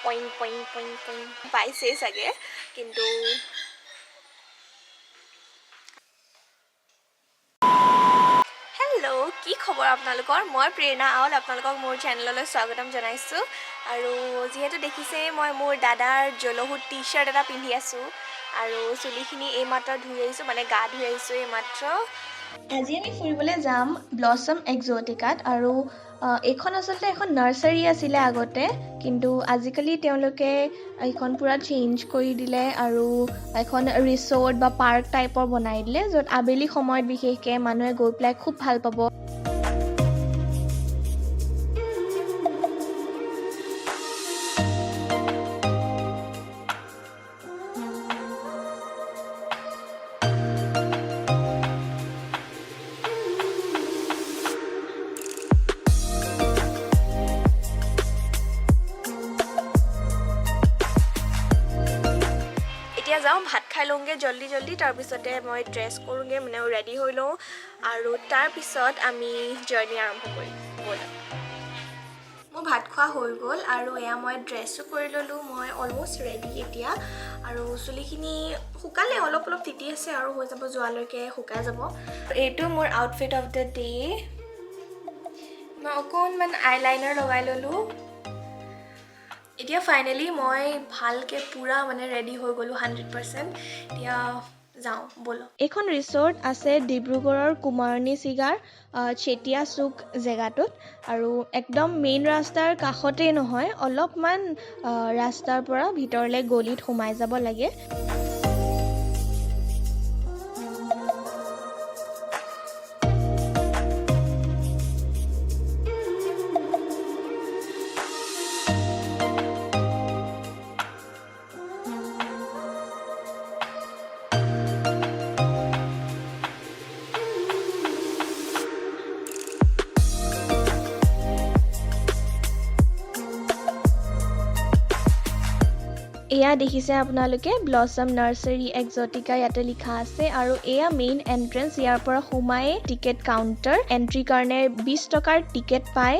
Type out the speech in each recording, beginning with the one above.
পইং পইং পইং পইং পাইছেই চাগে কিন্তু হেল্ল' কি খবৰ আপোনালোকৰ মই প্ৰেৰণা আউল আপোনালোকক মোৰ চেনেললৈ স্বাগতম জনাইছোঁ আৰু যিহেতু দেখিছে মই মোৰ দাদাৰ জলহুত টি-শাৰ্ট এটা পিন্ধি আছোঁ আৰু চুলিখিনি এইমাত্ৰ ধুই আহিছোঁ মানে গা ধুই আহিছোঁ এইমাত্ৰ আজি আমি ফুৰিবলৈ যাম ব্লছম এক্সোটিকাত আৰু এইখন আচলতে এখন নাৰ্চাৰী আছিলে আগতে কিন্তু আজিকালি তেওঁলোকে এইখন পুৰা চেঞ্জ কৰি দিলে আৰু এখন ৰিসৰ্ট বা পাৰ্ক টাইপৰ বনাই দিলে য'ত আবেলি সময়ত বিশেষকৈ মানুহে গৈ পেলাই খুব ভাল পাব যাওঁ ভাত খাই লওঁগে জলদি জলদি তাৰ পিছতে মই ড্ৰেছ কৰোঁগে মানে ৰেডি হৈ লওঁ আৰু তাৰ পিছত আমি জাৰ্নি আৰম্ভ কৰিম ব'লা মোৰ ভাত খোৱা হৈ গ'ল আৰু এয়া মই ড্ৰেছো কৰি ল'লোঁ মই অলমষ্ট ৰেডি এতিয়া আৰু চুলিখিনি শুকালে অলপ অলপ তিতি আছে আৰু হৈ যাব যোৱালৈকে শুকাই যাব এইটো মোৰ আউটফিট অফ দ্য ডে মই অকণমান আইলাইনাৰ লগাই ল'লোঁ এতিয়া ফাইনেলি মই ভালকে পুৰা মানে ৰেডি হৈ গ'লো 100% এতিয়া যাওঁ বলো এখন ৰিসৰ্ট আছে ডিব্ৰুগড়ৰ কুমাৰনিচিগাৰ চেতিয়া চুক জেগাটোত আৰু একদম মেইন ৰাস্তাৰ কাষতেই নহয় অলপমান ৰাস্তাৰ পৰা ভিতৰলৈ গলিত সোমাই যাব লাগে এয়া দেখিছে আপোনালোকে ব্লছম নাৰ্চাৰী এক্সোটিকা ইয়াতে লিখা আছে আৰু এয়া মেইন এন্ট্ৰেন্স ইয়াৰ পৰা সোমাই টিকেট কাউন্টাৰ এন্ট্ৰি কাৰণে 20 টকাৰ টিকেট পায়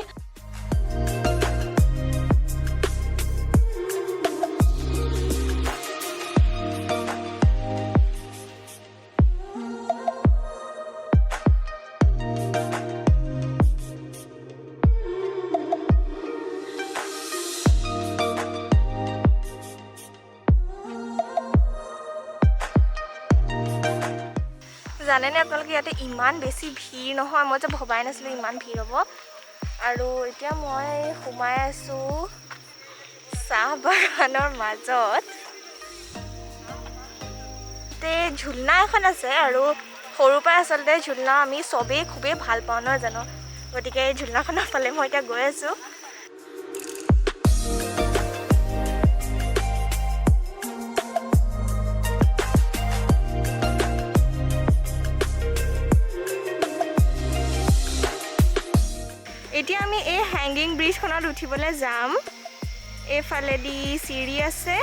জানেনে আপোনালোকে ইয়াতে ইমান বেছি ভিৰ নহয় মই যে ভবাই নাছিলোঁ ইমান ভিৰ হ'ব আৰু এতিয়া মই সোমাই আছোঁ চাহ বাগানৰ মাজত তে ঝুলনা এখন আছে আৰু সৰুৰ পৰা আচলতে ঝুলনা আমি চবেই খুবেই ভাল পাওঁ নহয় জানো গতিকে এই ঝুলনাখনৰ ফালে মই এতিয়া গৈ আছোঁ এতিয়া আমি এই হ্যাঙ্গিং ব্ৰিজখনত উঠিবলৈ যাম এইফালেদি চিৰি আছে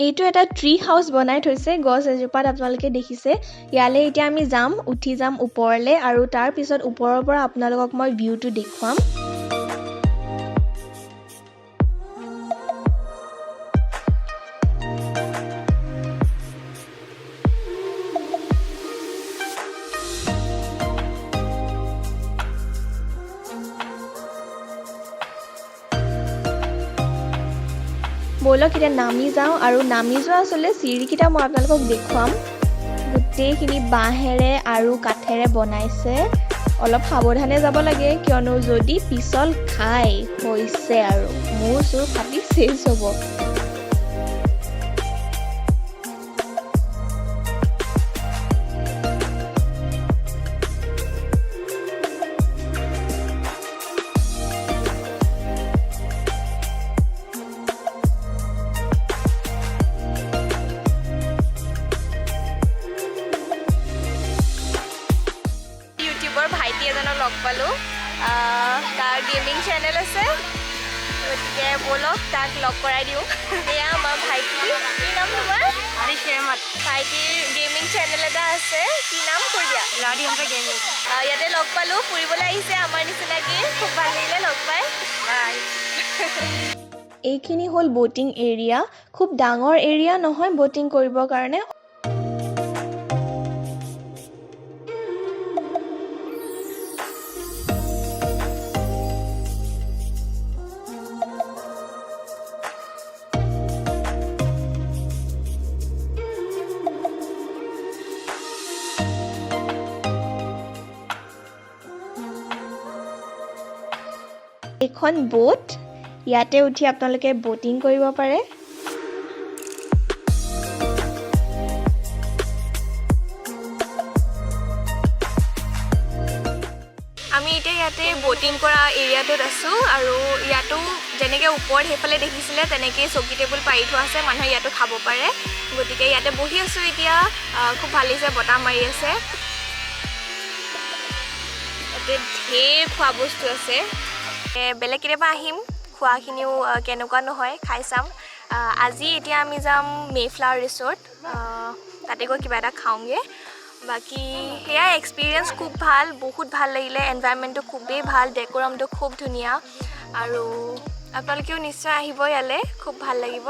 এইটো এটা ট্ৰী হাউচ বনাই থৈছে গছ এজোপাত আপোনালোকে দেখিছে ইয়ালে এতিয়া আমি যাম উঠি যাম ওপৰলে আৰু তাৰ পিছত ওপৰৰ পৰা আপোনালোকক মই ভিউটো দেখুৱাম বলক এতিয়া নামি যাওঁ আৰু নামি যোৱা আসলে চিৰিকিটা মই আপোনালোকক দেখুৱাম গোটেইখিনি বাঁহেৰে আৰু কাঠেৰে বনাইছে অলপ সাৱধানে যাব লাগে কিয়নো যদি পিছল খাই হৈছে আৰু মোৰ চুৰ ফাটি চেচ হ'ব ভাইটি এজনক লগ পালোঁ তাৰ গেমিং চেনেল আছে গতিকে বলক তাক লগ কৰাই দিওঁ এয়া আমাৰ ভাইটি কি নাম তোমাৰ ভাইটিৰ গেমিং চেনেল এটা আছে কি নাম কৈ দিয়া গেমিং ইয়াতে লগ পালোঁ ফুৰিবলৈ আহিছে আমাৰ নিচিনাকৈ খুব ভাল লাগিলে লগ পাই এইখিনি হ'ল ব'টিং এৰিয়া খুব ডাঙৰ এৰিয়া নহয় ব'টিং কৰিবৰ কাৰণে এখন বোট ইয়াতে উঠি আপোনালোকে বোটিং কৰিব পাৰে আমি এতিয়া ইয়াতে বোটিং কৰা এৰিয়াটোত আছোঁ আৰু ইয়াতো যেনেকৈ ওপৰত সেইফালে দেখিছিলে তেনেকৈ চকী টেবুল পাৰি থোৱা আছে মানুহে ইয়াতো খাব পাৰে গতিকে ইয়াতে বহি আছোঁ এতিয়া খুব ভাল লাগিছে বতাহ মাৰি আছে ইয়াতে ঢেৰ খোৱা বস্তু আছে বেলেগ কেতিয়াবা আহিম খোৱাখিনিও কেনেকুৱা নহয় খাই চাম আজি এতিয়া আমি যাম মেফ্লাৱাৰ ৰিসৰ্ট তাতে গৈ কিবা এটা খাওঁগে বাকি সেয়া এক্সপিৰিয়েঞ্চ খুব ভাল বহুত ভাল লাগিলে এনভাইৰনমেণ্টটো খুবেই ভাল ডেকোৰামটো খুব ধুনীয়া আৰু আপোনালোকেও নিশ্চয় আহিব ইয়ালে খুব ভাল লাগিব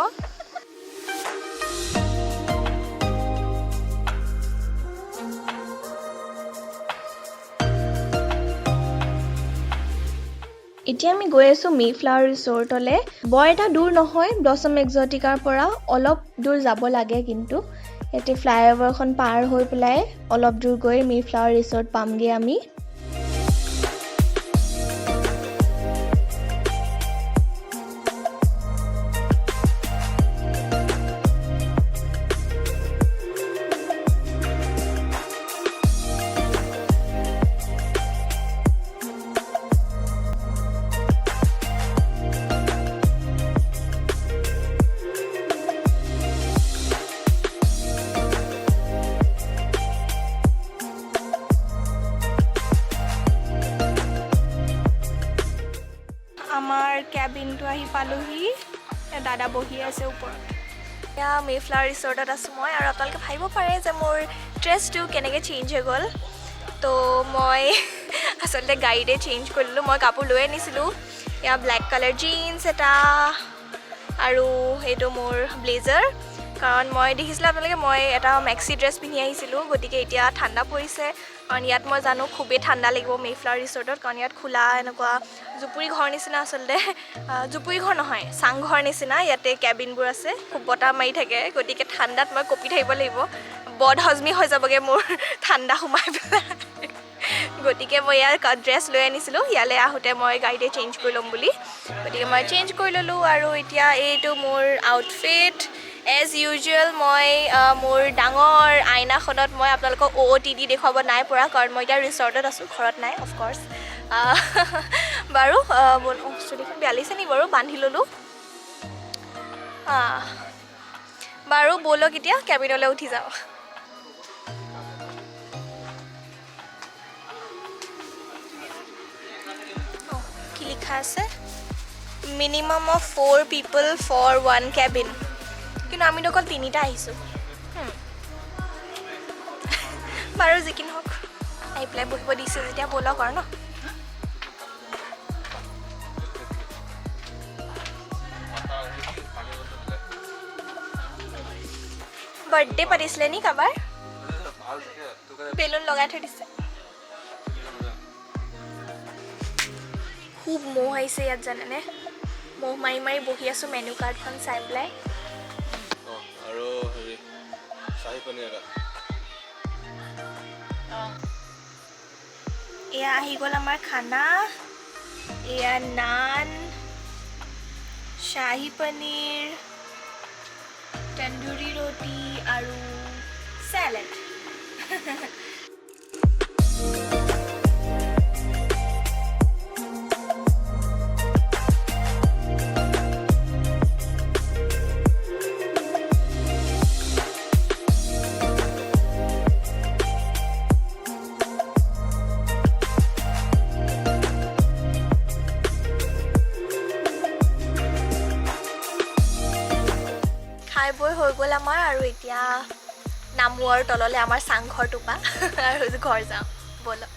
এতিয়া আমি গৈ আছোঁ মেফ্লাৱাৰ ৰিসৰ্টলে বৰ এটা দূৰ নহয় ব্লছম এক্সোটিকাৰ পৰা অলপ দূৰ যাব লাগে কিন্তু ইয়াতে ফ্লাইঅভাৰখন পাৰ হৈ পেলাই অলপ দূৰ গৈ মেফ্লাৱাৰ ৰিসৰ্ট পামগে আমি আমাৰ কেবিনটো আহি পালোহি দাদা বহি আছে ওপৰত এয়া মেফ্লাৱাৰ ৰিসৰ্টত আছোঁ মই আৰু আপোনালোকে ভাবিব পাৰে যে মোৰ ড্ৰেছটো কেনেকৈ চেঞ্জ হৈ গ'ল তো মই আচলতে গাড়ীতে চেঞ্জ কৰিলোঁ মই কাপোৰ লৈ আনিছিলোঁ এয়া ব্লেক কালাৰ জিন্স এটা আৰু এইটো মোৰ ব্লেজাৰ কাৰণ মই দেখিছিলোঁ আপোনালোকে মই এটা মেক্সি ড্ৰেছ পিন্ধি আহিছিলোঁ গতিকে এতিয়া ঠাণ্ডা পৰিছে কাৰণ ইয়াত মই জানো খুবেই ঠাণ্ডা লাগিব মেফ্লাৱাৰ ৰিসৰ্টত কাৰণ ইয়াত খোলা এনেকুৱা জুপুৰি ঘৰ নিচিনা আচলতে জুপুৰি ঘৰ নহয় চাংঘৰ নিচিনা ইয়াতে কেবিনবোৰ আছে খুব বতাহ মাৰি থাকে গতিকে ঠাণ্ডাত মই কঁপি থাকিব লাগিব বদহজমি হৈ যাবগৈ মোৰ ঠাণ্ডা সোমাই পেলাই গতিকে মই ইয়াৰ ড্ৰেছ লৈ আনিছিলোঁ ইয়ালৈ আহোঁতে মই গাড়ীতে চেঞ্জ কৰি ল'ম বুলি গতিকে মই চেঞ্জ কৰি ল'লোঁ আৰু এতিয়া এইটো মোৰ আউটফিট এজ ইউজুৱেল মই মোৰ ডাঙৰ আইনাখনত মই আপোনালোকক OOTD দেখুৱাব নাই পৰা কাৰণ মই এতিয়া ৰিসৰ্টত আছোঁ ঘৰত নাই অফক'ৰ্ছ বাৰু চুলিখন বেয়া লাগিছে নি বাৰু বান্ধি ল'লোঁ বাৰু ব'লক এতিয়া কেবিনলৈ উঠি যাওঁ কি লিখা আছে minimum of 4 people for 1 cabin কিন্তু আমি অকল 3টা আহিছোঁ বাৰু যি কি নহওক আহি পেলাই বহিব দিছোঁ যেতিয়া ব'লক আৰু ন বাৰ্থডে পাতিছিলে নি কাবাৰ বেলুন লগাই থৈ দিছে খুব মহ আহিছে ইয়াত জানেনে মহ মাৰি মাৰি বহি আছোঁ মেনু কাৰ্ডখন চাই পেলাই আৰু হেৰি চাহি পনীৰ এয়া আহি গ'ল আমাৰ খানা এয়া নান শাহী পনীৰ তন্দুৰী ৰুটি আৰু চেলাড খাই বৈ হৈ গ'ল আমাৰ আৰু এতিয়া নামো আৰু তললৈ আমাৰ চাংঘৰ টোপা আৰু ঘৰ যাওঁ ব'লক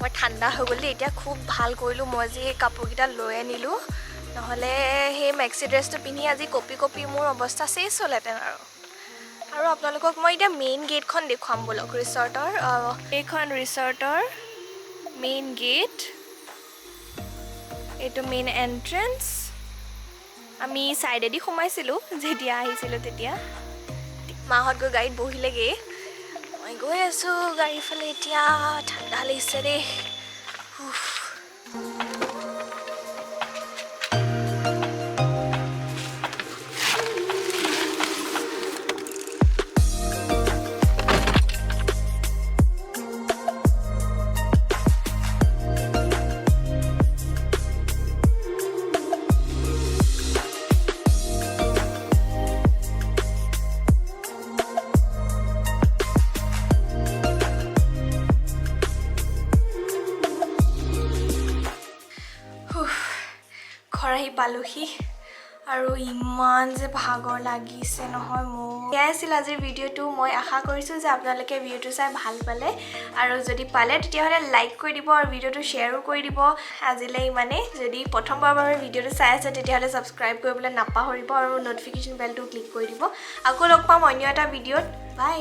মই ঠাণ্ডা হৈ গ'ল এতিয়া খুব ভাল কৰিলোঁ মই যে এই কাপোৰকেইটা লৈ আনিলোঁ নহ'লে সেই মেক্সি ড্ৰেছটো পিন্ধি আজি কপি কপি মোৰ অৱস্থা চেছ হ'লহেঁতেন আৰু আপোনালোকক মই এতিয়া মেইন গেটখন দেখুৱাম ব'লক ৰিচৰ্টৰ এইখন ৰিচৰ্টৰ মেইন গেট এইটো মেইন এন্ট্ৰেন্স আমি সাইডেদি সোমাইছিলোঁ যেতিয়া আহিছিলোঁ তেতিয়া মাহত গৈ গাড়ীত বহিলেগৈ মই গৈ আছোঁ গাড়ীৰ ফালে এতিয়া ঠাণ্ডা লাগিছে দেই ঘৰ আহি পালোহি আৰু ইমান যে ভাগৰ লাগিছে নহয় মোৰ এয়াই আছিল আজিৰ ভিডিঅ'টো মই আশা কৰিছোঁ যে আপোনালোকে ভিডিঅ'টো চাই ভাল পালে আৰু যদি পালে তেতিয়াহ'লে লাইক কৰি দিব আৰু ভিডিঅ'টো শ্বেয়াৰো কৰি দিব আজিলৈ ইমানেই যদি প্ৰথমবাৰৰ বাবে ভিডিঅ'টো চাই আছে তেতিয়াহ'লে ছাবস্ক্ৰাইব কৰিবলৈ নাপাহৰিব আৰু ন'টিফিকেশ্যন বেলটো ক্লিক কৰি দিব আকৌ লগ পাম অন্য এটা ভিডিঅ'ত বাই